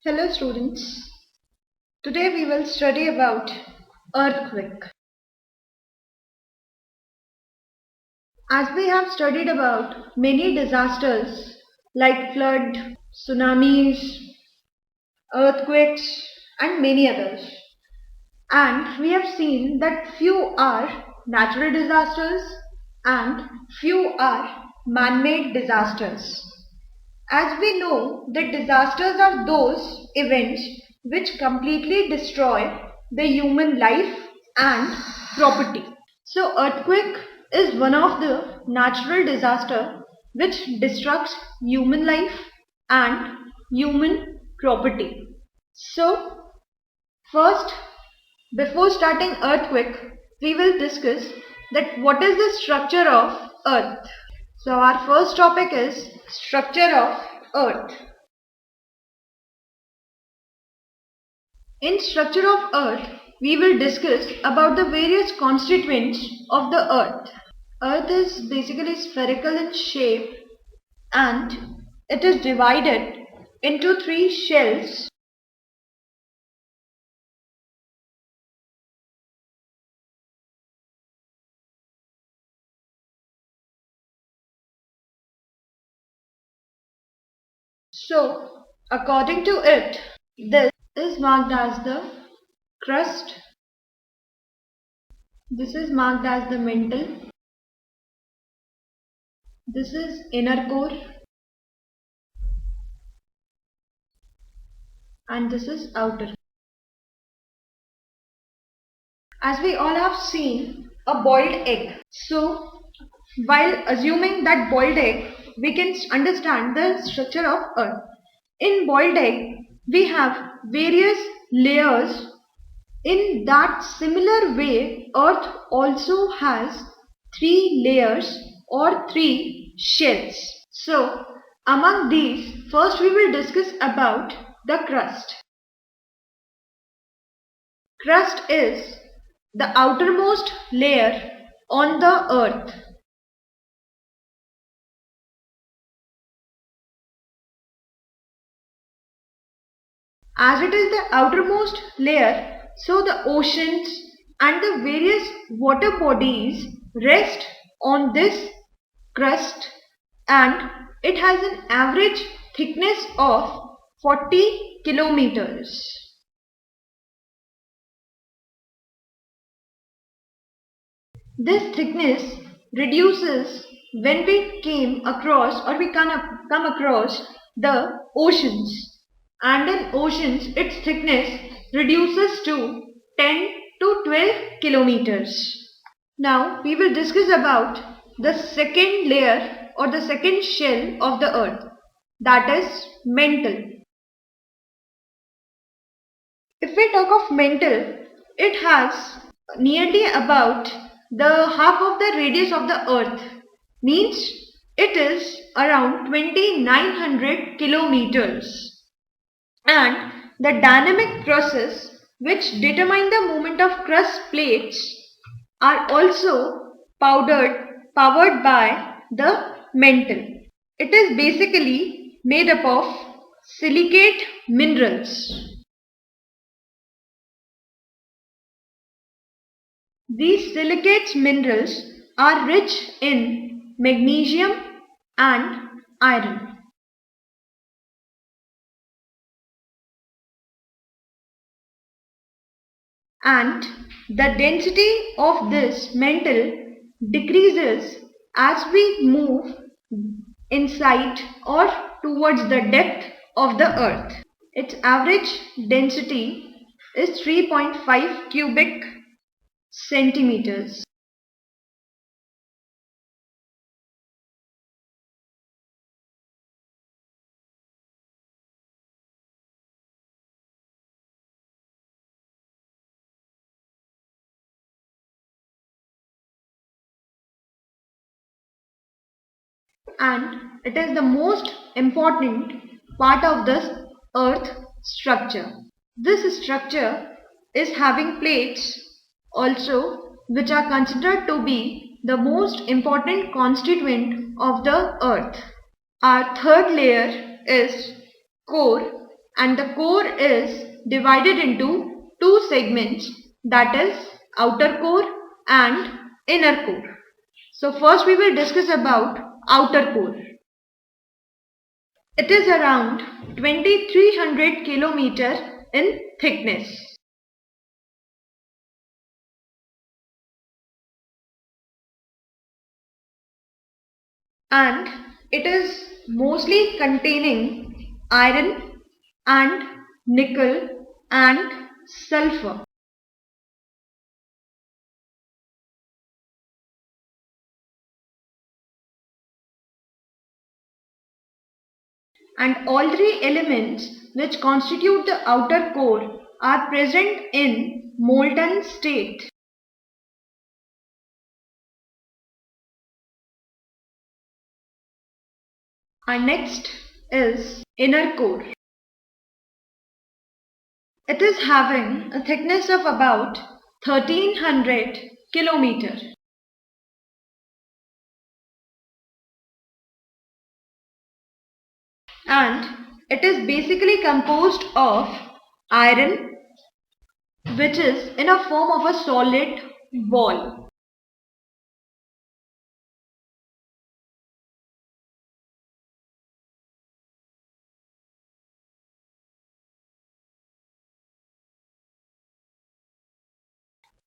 Hello students. Today we will study about earthquake. As we have studied about many disasters like flood, tsunamis, earthquakes and many others. And we have seen that few are natural disasters and few are man-made disasters. As we know that disasters are those events which completely destroy the human life and property. So earthquake is one of the natural disaster which destructs human life and human property. So first, before starting earthquake, we will discuss that what is the structure of earth. So our first topic is structure of earth. In structure of earth, we will discuss about the various constituents of the earth. Earth is basically spherical in shape and it is divided into three shells. So, according to it, this is marked as the crust, this is marked as the mantle, this is inner core, and this is outer. As we all have seen a boiled egg. So, while assuming that boiled egg, we can understand the structure of earth. In boiled egg, we have various layers. In that similar way, earth also has three layers or three shells. So, among these, first we will discuss about the crust. Crust is the outermost layer on the earth. As it is the outermost layer, so the oceans and the various water bodies rest on this crust and it has an average thickness of 40 kilometers. This thickness reduces when we came across or we come across the oceans, and in oceans its thickness reduces to 10 to 12 kilometers. Now we will discuss about the second layer or the second shell of the earth, that is mantle. If we talk of mantle, it has nearly about the half of the radius of the earth, means it is around 2900 kilometers, and the dynamic process which determine the movement of crust plates are also powered by the mantle. It is basically made up of silicate minerals. These silicates minerals are rich in magnesium and iron. And the density of this mantle decreases as we move inside or towards the depth of the earth. Its average density is 3.5 cubic centimeters. And it is the most important part of this earth structure. This structure is having plates also, which are considered to be the most important constituent of the earth. Our third layer is core, and the core is divided into two segments, that is outer core and inner core. So first we will discuss about outer core. It is around 2300 km in thickness. And it is mostly containing iron and nickel and sulfur. And all three elements which constitute the outer core are present in molten state. Our next is inner core. It is having a thickness of about 1300 km. And it is basically composed of iron, which is in a form of a solid ball.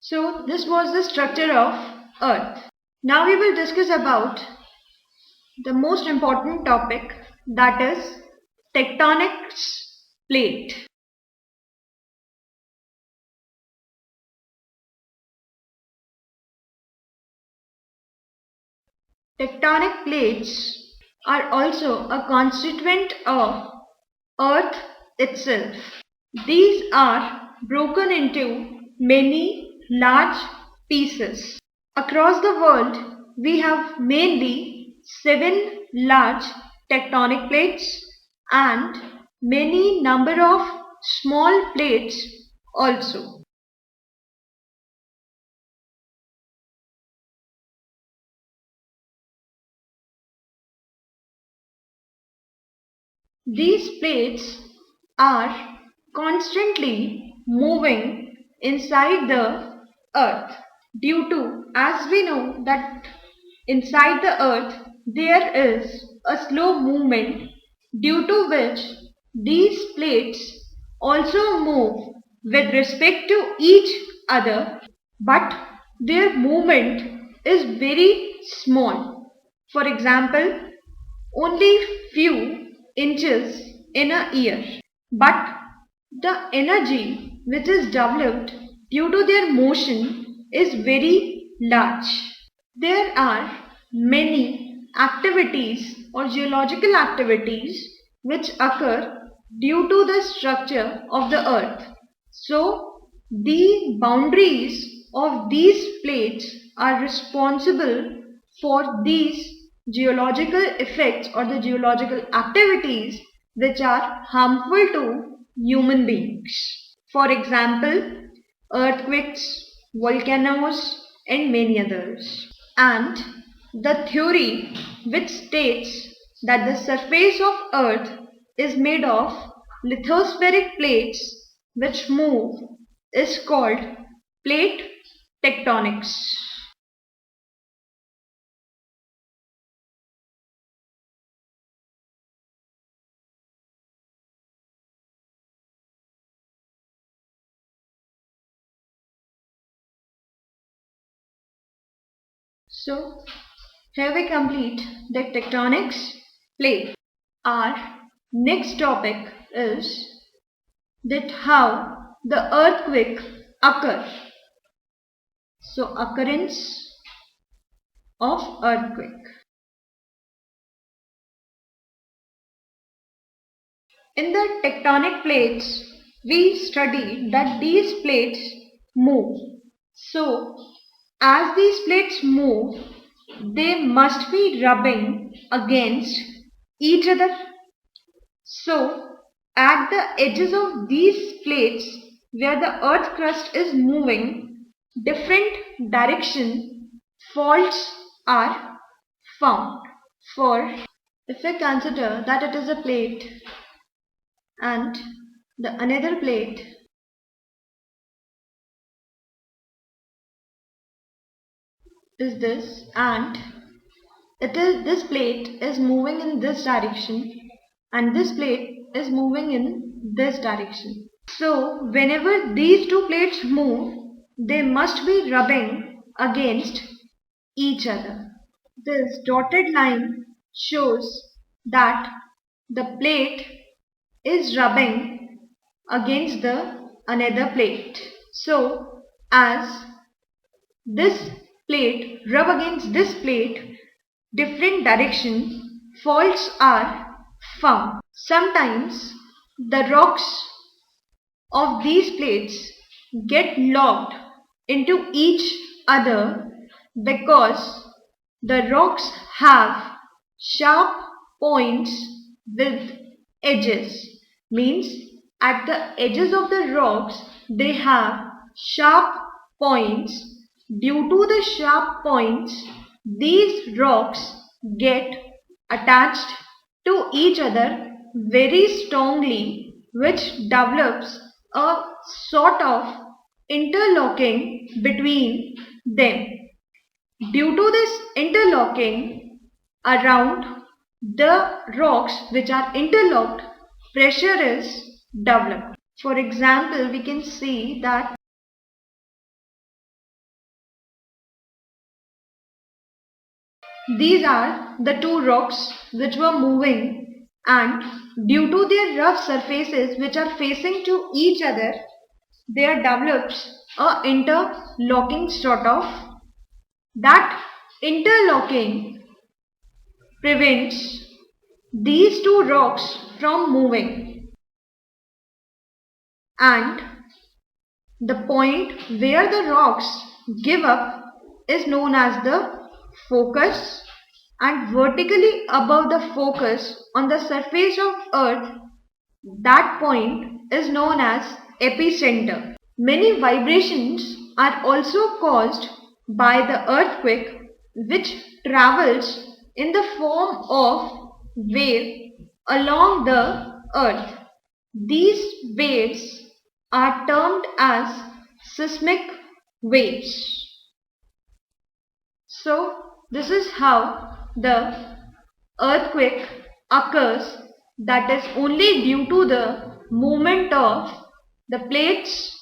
So this was the structure of Earth. Now we will discuss about the most important topic, that is tectonics plate. Tectonic plates are also a constituent of Earth itself. These are broken into many large pieces. Across the world, we have mainly 7 large tectonic plates and many number of small plates also. These plates are constantly moving inside the earth due to, as we know that inside the earth there is a slow movement, due to which these plates also move with respect to each other, but their movement is very small. For example, only few inches in a year. But the energy which is developed due to their motion is very large. There are many activities or geological activities which occur due to the structure of the earth. So, the boundaries of these plates are responsible for these geological effects or the geological activities which are harmful to human beings. For example, earthquakes, volcanoes, and many others. And the theory which states that the surface of earth is made of lithospheric plates which move is called plate tectonics. So here we complete the tectonics plate. Our next topic is that how the earthquake occur. So occurrence of earthquake. In the tectonic plates, we study that these plates move. So, as these plates move, they must be rubbing against each other. So, at the edges of these plates, where the earth crust is moving, different direction faults are found. For if we consider that it is a plate and The another plate is this, and this plate is moving in this direction and this plate is moving in this direction. So whenever these two plates move, they must be rubbing against each other. This dotted line shows that the plate is rubbing against the another plate. So as this plate rub against this plate, different direction faults are found. Sometimes the rocks of these plates get locked into each other because the rocks have sharp points with edges. Means at the edges of the rocks they have sharp points. Due to the sharp points, these rocks get attached to each other very strongly, which develops a sort of interlocking between them. Due to this interlocking around the rocks which are interlocked, pressure is developed. For example, we can see that these are the two rocks which were moving, and due to their rough surfaces which are facing to each other, there develops a interlocking sort of. That interlocking prevents these two rocks from moving, and the point where the rocks give up is known as the focus, and vertically above the focus on the surface of earth, that point is known as epicenter. Many vibrations are also caused by the earthquake, which travels in the form of wave along the earth. These waves are termed as seismic waves. So this is how the earthquake occurs, that is only due to the movement of the plates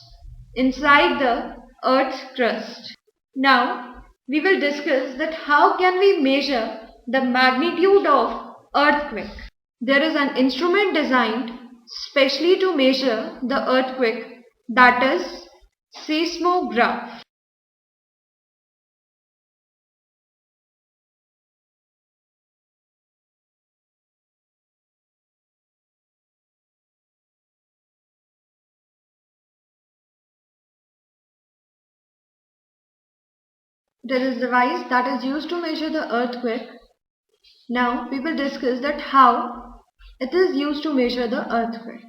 inside the earth's crust. Now we will discuss that how can we measure the magnitude of earthquake. There is an instrument designed specially to measure the earthquake, that is seismograph. There is a device that is used to measure the earthquake. Now we will discuss that how it is used to measure the earthquake.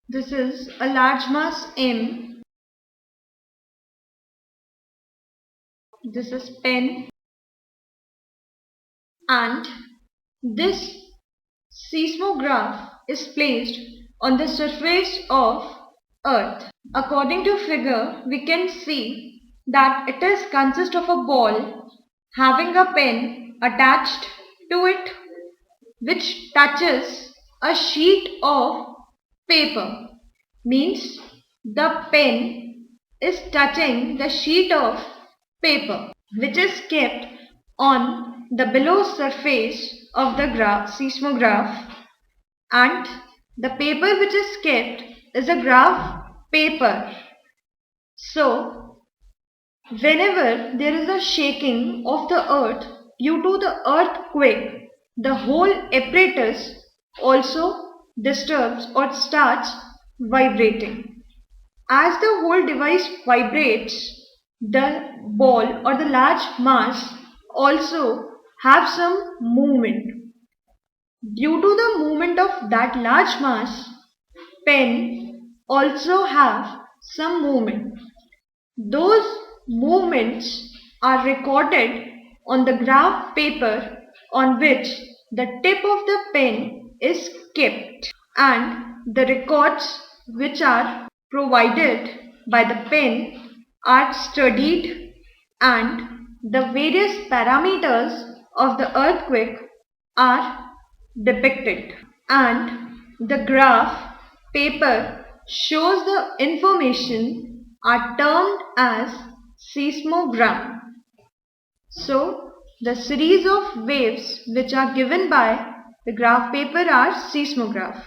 This is a large mass M. This is pen, and this seismograph is placed on the surface of earth. According to figure, we can see that it is consist of a ball having a pen attached to it, which touches a sheet of paper. Means the pen is touching the sheet of paper which is kept on the below surface of the seismograph, and the paper which is kept is a graph paper. So whenever there is a shaking of the earth due to the earthquake, the whole apparatus also disturbs or starts vibrating. As the whole device vibrates, the ball or the large mass also have some movement. Due to the movement of that large mass, pen also have some movement. Those movements are recorded on the graph paper on which the tip of the pen is kept, and the records which are provided by the pen are studied, and the various parameters of the earthquake are depicted, and the graph paper shows the information are termed as seismogram. So the series of waves which are given by the graph paper are seismograph.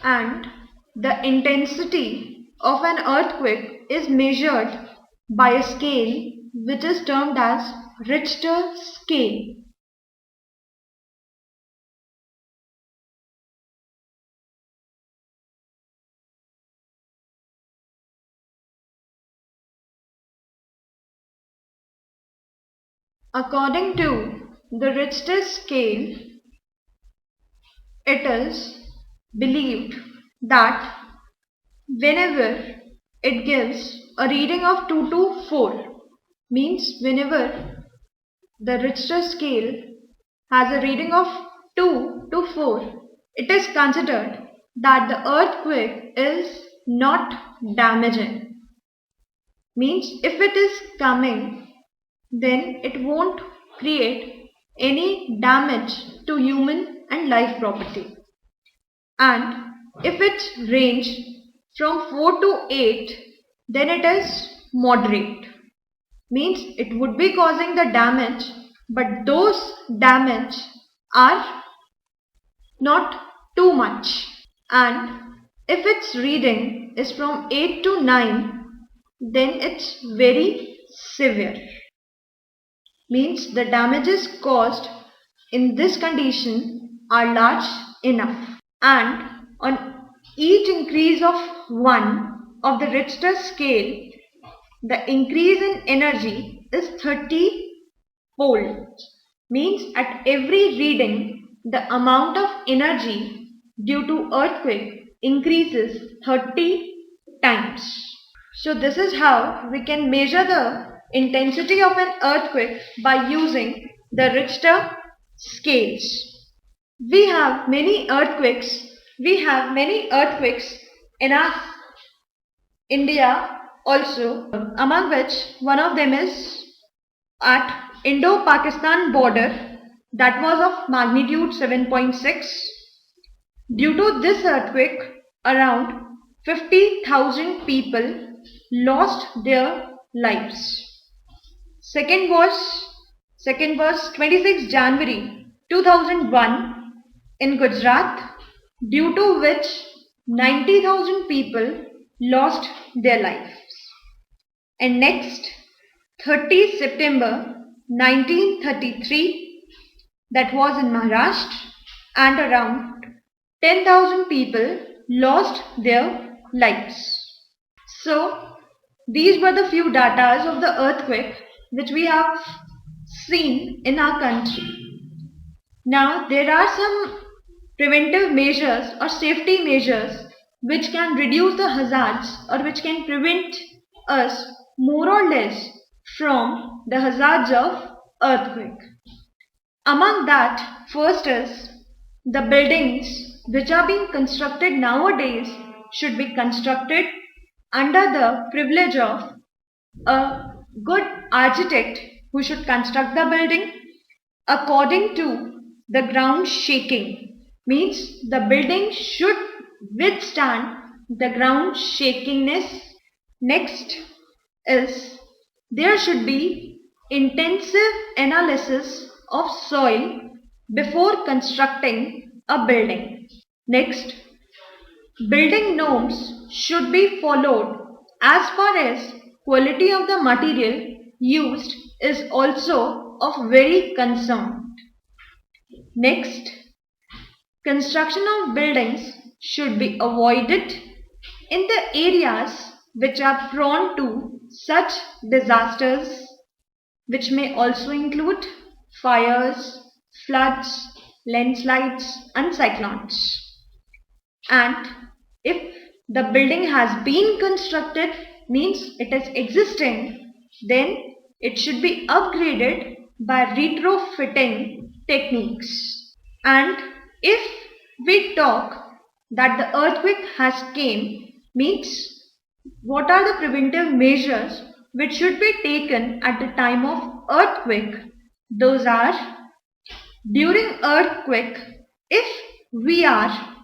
And the intensity of an earthquake is measured by a scale which is termed as Richter scale. According to the Richter scale, it is believed that whenever it gives a reading of 2 to 4, means whenever the Richter scale has a reading of 2 to 4, it is considered that the earthquake is not damaging. Means if it is coming, then it won't create any damage to human and life property. And if it's range from 4 to 8, then it is moderate. Means it would be causing the damage, but those damage are not too much. And if its reading is from 8 to 9, then it's very severe. Means the damages caused in this condition are large enough. And on each increase of 1 of the Richter scale, the increase in energy is 30-fold. Means at every reading, the amount of energy due to earthquake increases 30 times. So this is how we can measure the intensity of an earthquake by using the Richter scales. We have many earthquakes. In our India also, among which one of them is at Indo-Pakistan border, that was of magnitude 7.6. Due to this earthquake, around 50,000 people lost their lives. Second was 26 January 2001 in Gujarat, due to which 90,000 people lost their lives. And next, 30 September 1933, that was in Maharashtra, and around 10,000 people lost their lives. So these were the few datas of the earthquake which we have seen in our country. Now there are some preventive measures or safety measures which can reduce the hazards or which can prevent us more or less from the hazards of earthquake. Among that, first is the buildings which are being constructed nowadays should be constructed under the privilege of a good architect who should construct the building according to the ground shaking. Means the building should withstand the ground shakiness. Next is there should be intensive analysis of soil before constructing a building. Next, building norms should be followed as far as quality of the material used is also of very concern. Next, construction of buildings should be avoided in the areas which are prone to such disasters, which may also include fires, floods, landslides, and cyclones. And if the building has been constructed, means it is existing, then it should be upgraded by retrofitting techniques. And if we talk that the earthquake has came, means what are the preventive measures which should be taken at the time of earthquake? Those are, during earthquake, if we are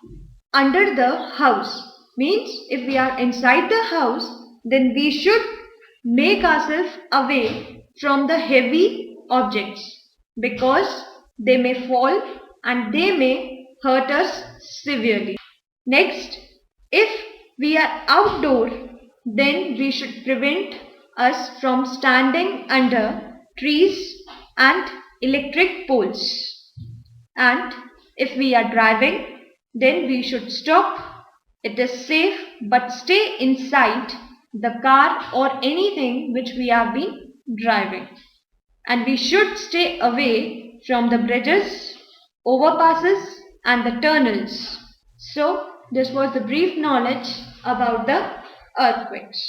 under the house, means if we are inside the house, then we should make ourselves away from the heavy objects, because they may fall and they may hurt us severely. Next, if we are outdoor, then we should prevent us from standing under trees and electric poles. And if we are driving, then we should stop. It is safe, but stay inside the car or anything which we have been driving. And we should stay away from the bridges, overpasses, and the tunnels. So, this was the brief knowledge about the earthquakes.